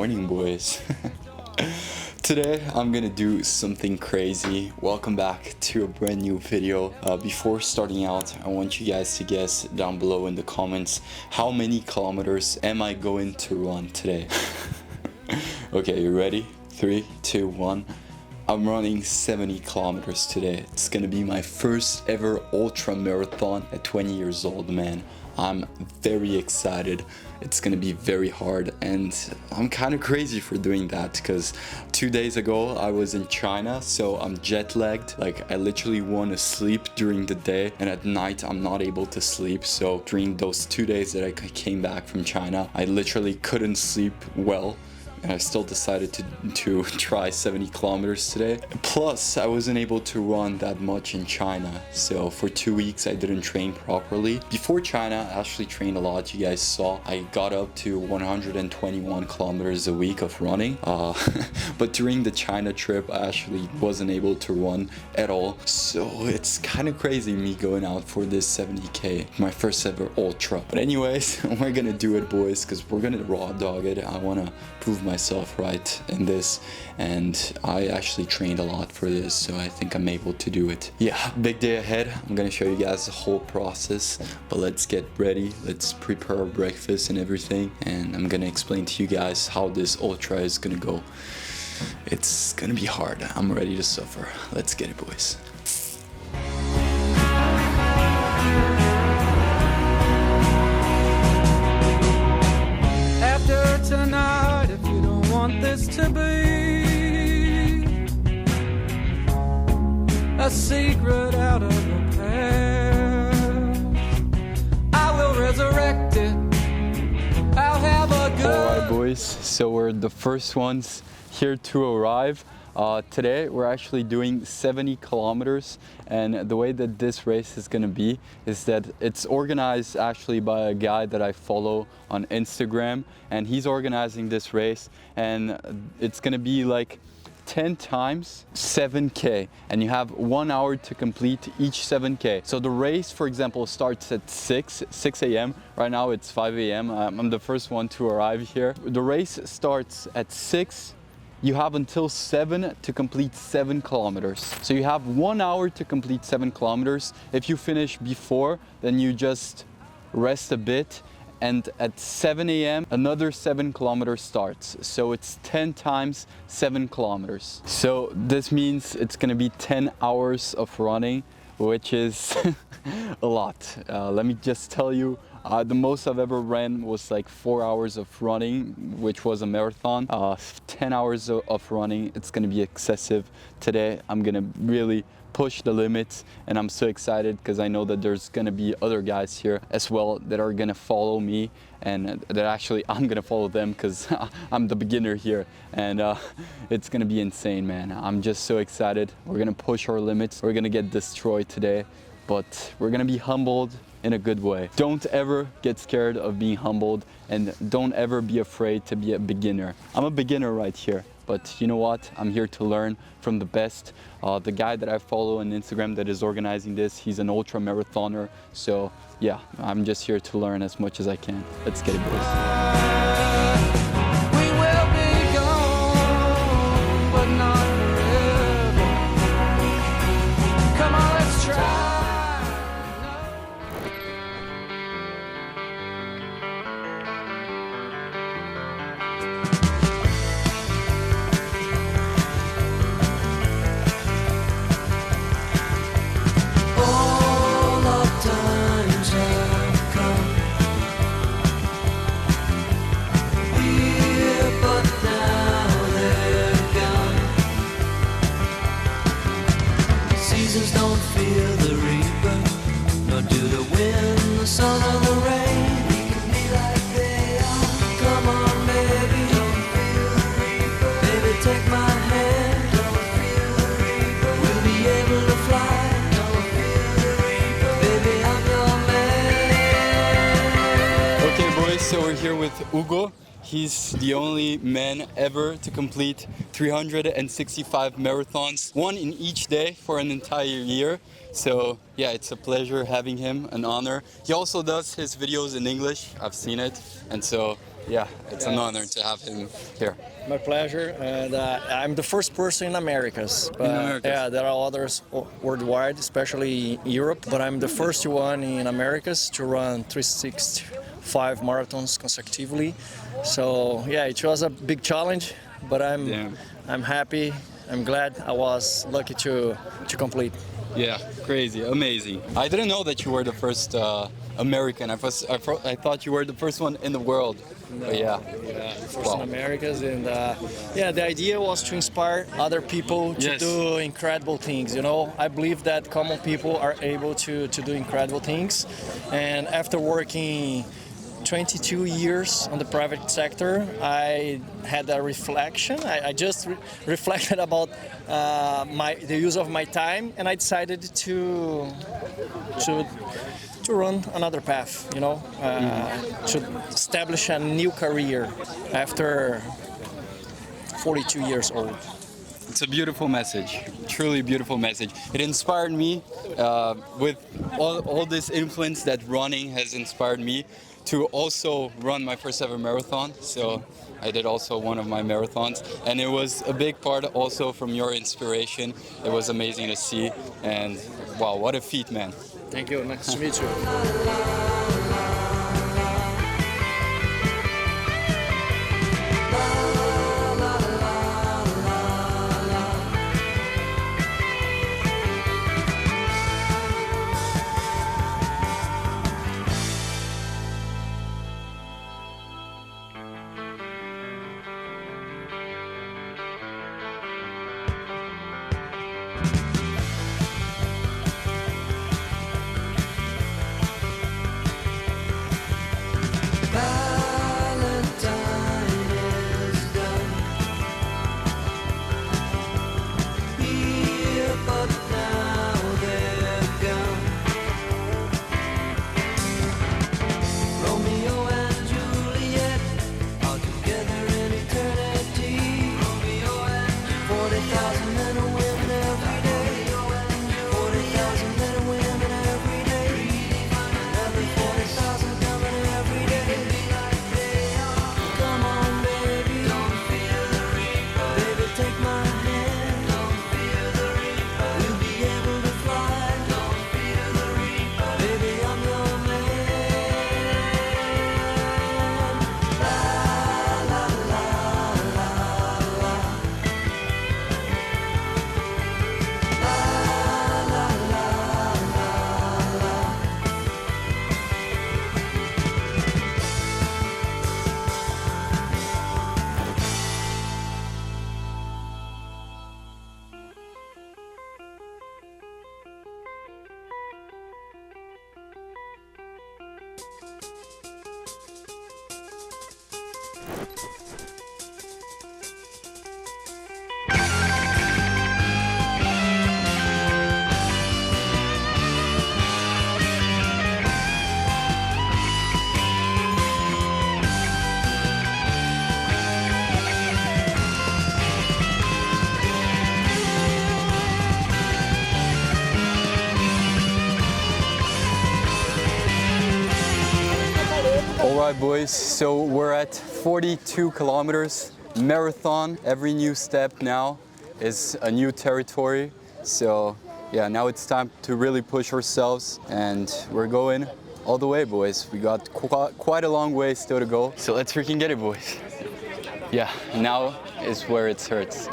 morning, boys. Today I'm gonna do something crazy. Welcome back to a brand new video. Before starting out, I want you guys to guess down below in the comments how many kilometers am I going to run today. Okay, you ready? 3, 2, 1. I'm running 70 kilometers today. It's gonna be my first ever ultra marathon at 20 years old, man. I'm very excited. It's gonna be very hard, and I'm kind of crazy for doing that because 2 days ago I was in China, so I'm jet lagged. Like, I literally want to sleep during the day, and at night I'm not able to sleep. So during those 2 days that I came back from China, I literally couldn't sleep well. And I still decided to try 70 kilometers today. Plus, I wasn't able to run that much in China. So for 2 weeks, I didn't train properly. Before China, I actually trained a lot. You guys saw I got up to 121 kilometers a week of running. But during the China trip, I actually wasn't able to run at all. So it's kind of crazy me going out for this 70K, my first ever ultra. But anyways, we're gonna do it, boys, because we're gonna raw dog it. I wanna prove myself right in this, and I actually trained a lot for this, so I think I'm able to do it. Yeah, big day ahead. I'm gonna show you guys the whole process, but let's get ready. Let's prepare our breakfast and everything, and I'm gonna explain to you guys how this ultra is gonna go. It's gonna be hard. I'm ready to suffer. Let's get it, boys. After tonight, if you don't want this to be a secret out of the past, I will resurrect it. I'll have a good... Alright, boys, so we're the first ones here to arrive. Today we're actually doing 70 kilometers, and the way that this race is gonna be is that it's organized actually by a guy that I follow on Instagram, and he's organizing this race, and it's gonna be like 10 times 7K, and you have 1 hour to complete each 7K. So the race, for example, starts at 6 a.m. Right now it's 5 a.m. I'm the first one to arrive here. The race starts at 6. You have until 7 to complete 7 kilometers. So you have 1 hour to complete 7 kilometers. If you finish before, then you just rest a bit. And at 7 a.m., another 7 kilometers starts. So it's 10 times 7 kilometers. So this means it's gonna be 10 hours of running, which is a lot. Let me just tell you, the most I've ever ran was like 4 hours of running, which was a marathon. 10 hours of running, it's gonna be excessive. Today, I'm gonna really push the limits, and I'm so excited because I know that there's gonna be other guys here as well that are gonna follow me, and that actually I'm gonna follow them because I'm the beginner here, and it's gonna be insane, man. I'm just so excited. We're gonna push our limits. We're gonna get destroyed today, but we're gonna be humbled in a good way. Don't ever get scared of being humbled, and don't ever be afraid to be a beginner. I'm a beginner right here, but you know what? I'm here to learn from the best. The guy that I follow on Instagram that is organizing this, he's an ultra marathoner. So yeah, I'm just here to learn as much as I can. Let's get it, boys. We will be gone, but not forever. Come on, let's try. Seasons don't fear the reaper, nor do the wind, the sun, or the rain. We can be like they are. Come on, baby, don't feel the reaper. Baby, take my hand, don't feel the reaper. We'll be able to fly, don't feel the reaper. Baby, I'm your man. Okay, boys, so we're here with Hugo. He's the only man ever to complete 365 marathons, one in each day for an entire year. So yeah, it's a pleasure having him, an honor. He also does his videos in English, I've seen it. And so Yeah, it's an honor to have him here. My pleasure. And I'm the first person in Americas. But, Americas. Yeah, there are others worldwide, especially Europe. But I'm the first one in Americas to run 365 marathons consecutively. So yeah, it was a big challenge, but I'm happy. I'm glad I was lucky to complete. Yeah, crazy, amazing. I didn't know that you were the first American. I thought you were the first one in the world. But yeah. First in Americas, and yeah, the idea was to inspire other people to do incredible things. You know, I believe that common people are able to do incredible things, and after working 22 years on the private sector, I had a reflection. I just reflected about the use of my time, and I decided to run another path, you know, to establish a new career after 42 years old. It's a beautiful message, truly beautiful message. It inspired me with all this influence that running has inspired me to also run my first ever marathon. So I did also one of my marathons, and it was a big part also from your inspiration. It was amazing to see, and wow, what a feat, man. Thank you, nice to meet you. Alright boys, so we're at 42 kilometers, marathon. Every new step now is a new territory. So yeah, now it's time to really push ourselves, and we're going all the way, boys. We got quite a long way still to go. So let's freaking get it, boys. Yeah, now is where it hurts.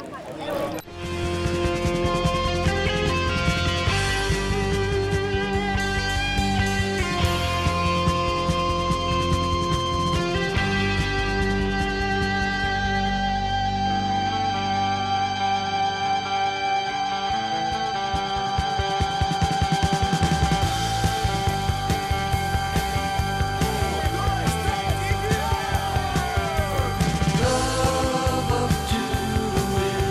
Love of two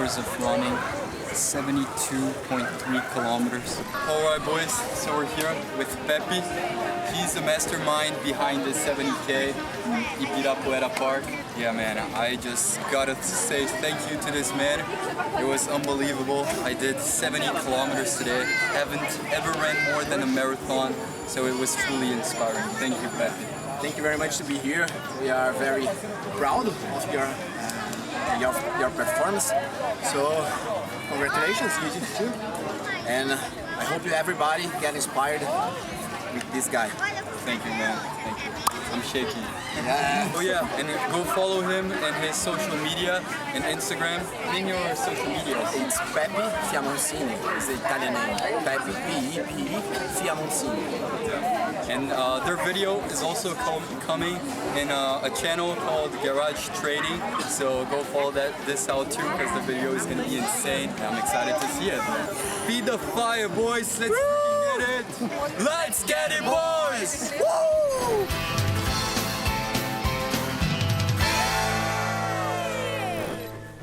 hours of running, 72.3 kilometers. Alright boys, so we're here with Pepe. He's the mastermind behind the 70K Ibirapuera Park. Yeah man, I just gotta say thank you to this man. It was unbelievable. I did 70 kilometers today. Haven't ever ran more than a marathon, so it was truly inspiring. Thank you, Pepe. Thank you very much to be here. We are very proud of your performance. So congratulations, you did too. And I hope everybody get inspired with this guy. Thank you, man. Thank you. I'm shaking. Yeah. Oh yeah, and go follow him and his social media and Instagram. Name your social media. It's Pepe Fiamoncini. It's the Italian name. Pepe, P-E-P-E, Fiamoncini. And their video is also coming in a channel called Garage Trading. So go follow this out too, because the video is gonna be insane. And I'm excited to see it. Feed the fire, boys. Let's get it. Let's get it, boys. Woo!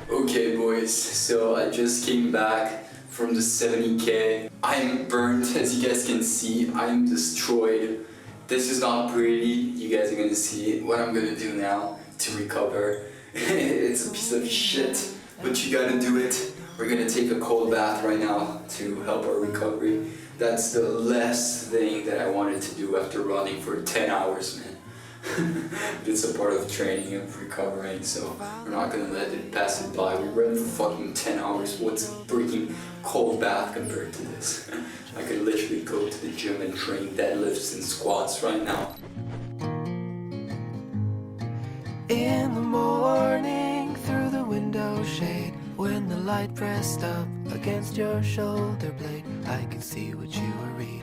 Okay, boys. So I just came back from the 70K. I'm burnt, as you guys can see. I'm destroyed. This is not pretty. You guys are gonna see what I'm gonna do now to recover. It's a piece of shit, but you gotta do it. We're gonna take a cold bath right now to help our recovery. That's the last thing that I wanted to do after running for 10 hours, man. It's a part of training and recovering, so we're not gonna let it pass it by. We ran for fucking 10 hours. What's a freaking cold bath compared to this? I could literally go to the gym and train deadlifts and squats right now. In the morning, through the window shade, when the light pressed up against your shoulder blade, I could see what you were reading.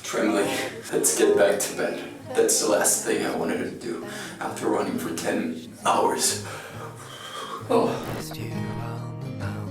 Trembling. Let's get back to bed. That's the last thing I wanted to do after running for 10 hours. Oh. Kissed you on the mouth.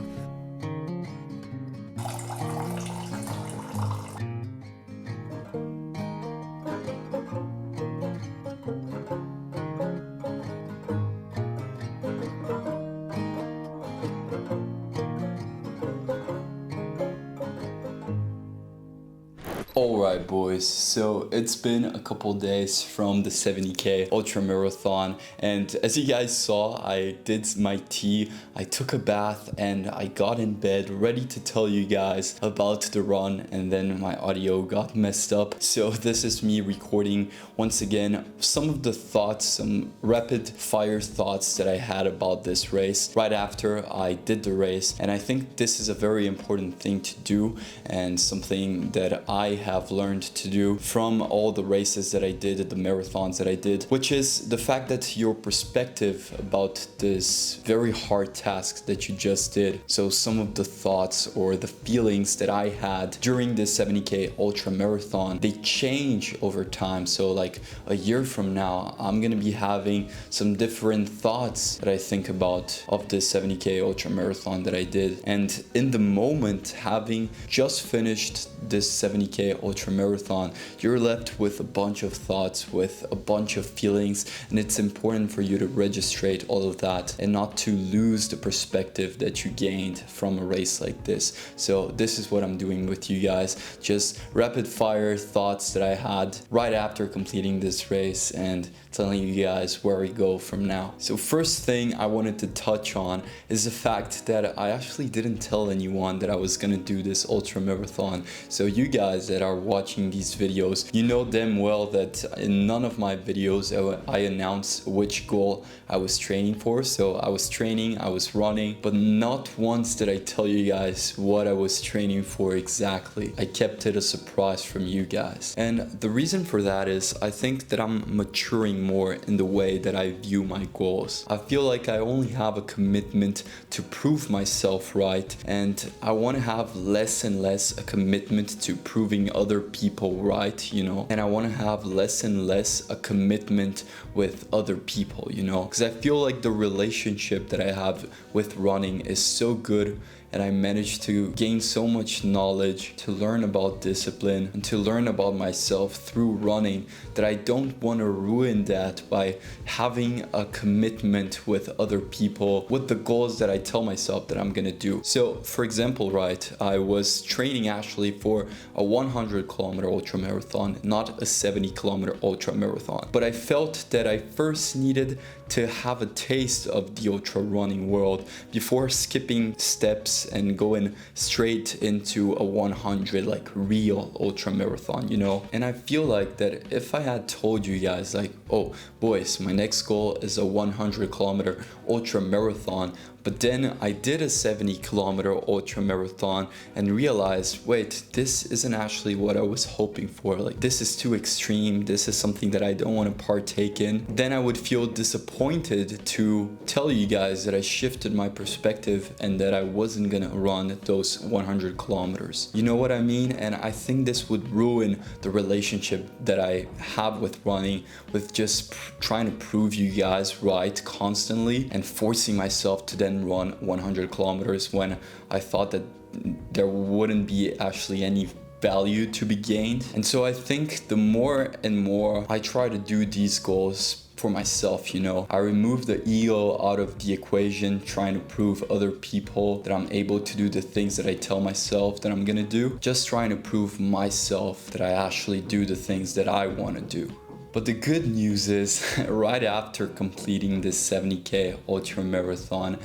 Alright boys, so it's been a couple days from the 70K Ultra Marathon, and as you guys saw, I did my tea, I took a bath, and I got in bed ready to tell you guys about the run, and then my audio got messed up. So this is me recording once again some of the thoughts, some rapid fire thoughts that I had about this race right after I did the race. And I think this is a very important thing to do, and something that I have learned to do from all the races that I did, the marathons that I did, which is the fact that your perspective about this very hard task that you just did. So some of the thoughts or the feelings that I had during this 70K Ultra Marathon, they change over time. So like a year from now, I'm gonna be having some different thoughts that I think about of this 70K Ultra Marathon that I did. And in the moment, having just finished this 70K Ultra Marathon, you're left with a bunch of thoughts, with a bunch of feelings, and it's important for you to registrate all of that and not to lose the perspective that you gained from a race like this. So this is what I'm doing with you guys, just rapid fire thoughts that I had right after completing this race and telling you guys where we go from now. So first thing I wanted to touch on is the fact that I actually didn't tell anyone that I was gonna do this ultra marathon. So you guys that are watching these videos, you know damn well that in none of my videos I announce which goal I was training for. So I was training, I was running, but not once did I tell you guys what I was training for exactly. I kept it a surprise from you guys. And the reason for that is I think that I'm maturing more in the way that I view my goals. I feel like I only have a commitment to prove myself right, and I want to have less and less a commitment to proving other people right, you know, and I want to have less and less a commitment with other people, you know, because I feel like the relationship that I have with running is so good and I managed to gain so much knowledge, to learn about discipline, and to learn about myself through running, that I don't want to ruin that by having a commitment with other people, with the goals that I tell myself that I'm gonna do. So for example, right, I was training actually for a 100-kilometer ultra marathon, not a 70-kilometer ultra marathon. But I felt that I first needed to have a taste of the ultra running world before skipping steps and going straight into a 100 like real ultra marathon, you know. And I feel like that if I had told you guys like, oh boys, my next goal is a 100-kilometer ultra marathon, but then I did a 70-kilometer ultra marathon and realized, wait, this isn't actually what I was hoping for. Like, this is too extreme. This is something that I don't want to partake in. Then I would feel disappointed to tell you guys that I shifted my perspective and that I wasn't gonna run those 100 kilometers. You know what I mean? And I think this would ruin the relationship that I have with running, with just trying to prove you guys right constantly and forcing myself to then run 100 kilometers when I thought that there wouldn't be actually any value to be gained. And so I think the more and more I try to do these goals for myself, you know, I remove the ego out of the equation, trying to prove other people that I'm able to do the things that I tell myself that I'm gonna do, just trying to prove myself that I actually do the things that I want to do. But the good news is, right after completing this 70K ultra marathon,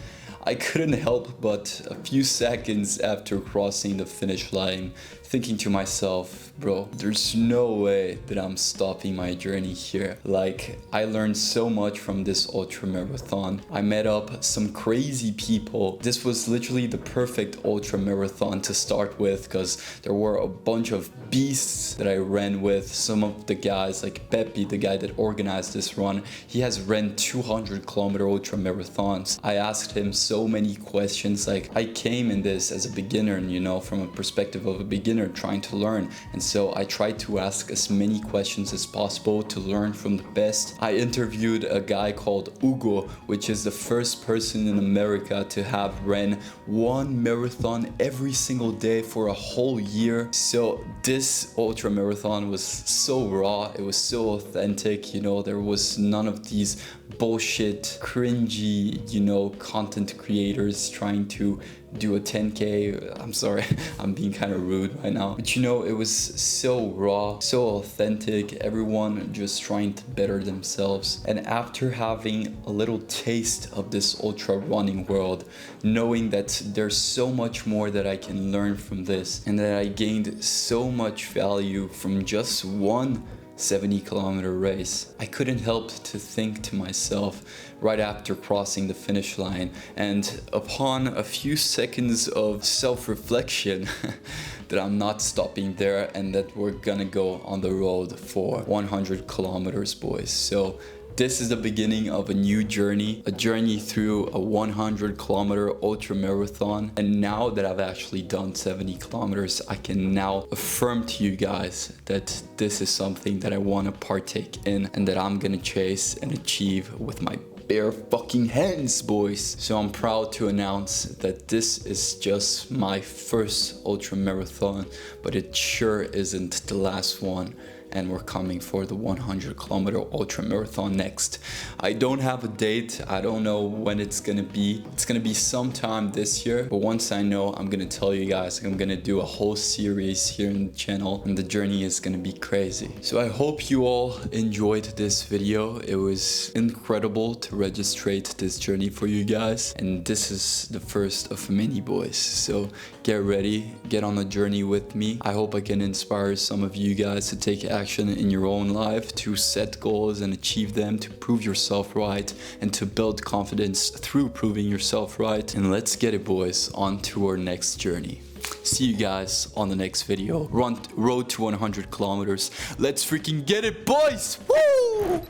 I couldn't help but a few seconds after crossing the finish line thinking to myself, bro, there's no way that I'm stopping my journey here. Like, I learned so much from this ultra marathon. I met up some crazy people. This was literally the perfect ultra marathon to start with because there were a bunch of beasts that I ran with. Some of the guys, like Pepe, the guy that organized this run, he has ran 200-kilometer ultra marathons. I asked him so many questions. Like, I came in this as a beginner, you know, from a perspective of a beginner trying to learn, and so I tried to ask as many questions as possible to learn from the best. I interviewed a guy called Hugo, which is the first person in America to have ran one marathon every single day for a whole year. So this ultra marathon was so raw, it was so authentic, you know, there was none of these bullshit, cringy, you know, content creators trying to do a 10K. I'm sorry, I'm being kind of rude right now. But you know, it was so raw, so authentic, everyone just trying to better themselves. And after having a little taste of this ultra running world, knowing that there's so much more that I can learn from this, and that I gained so much value from just one 70-kilometer race, I couldn't help to think to myself right after crossing the finish line, and upon a few seconds of self-reflection, that I'm not stopping there and that we're gonna go on the road for 100 kilometers, boys. So this is the beginning of a new journey, a journey through a 100-kilometer ultra marathon. And now that I've actually done 70 kilometers, I can now affirm to you guys that this is something that I want to partake in and that I'm gonna chase and achieve with my bare fucking hands, boys. So I'm proud to announce that this is just my first ultra marathon, but it sure isn't the last one. And we're coming for the 100-kilometer ultra marathon next. I don't have a date. I don't know when it's gonna be. It's gonna be sometime this year, but once I know, I'm gonna tell you guys. I'm gonna do a whole series here in the channel, and the journey is gonna be crazy. So I hope you all enjoyed this video. It was incredible to registrate this journey for you guys, and this is the first of many, boys. So get ready, get on a journey with me. I hope I can inspire some of you guys to take action in your own life, to set goals and achieve them, to prove yourself right, and to build confidence through proving yourself right. And let's get it, boys, on to our next journey. See you guys on the next video. Road to 100 kilometers. Let's freaking get it, boys! Woo!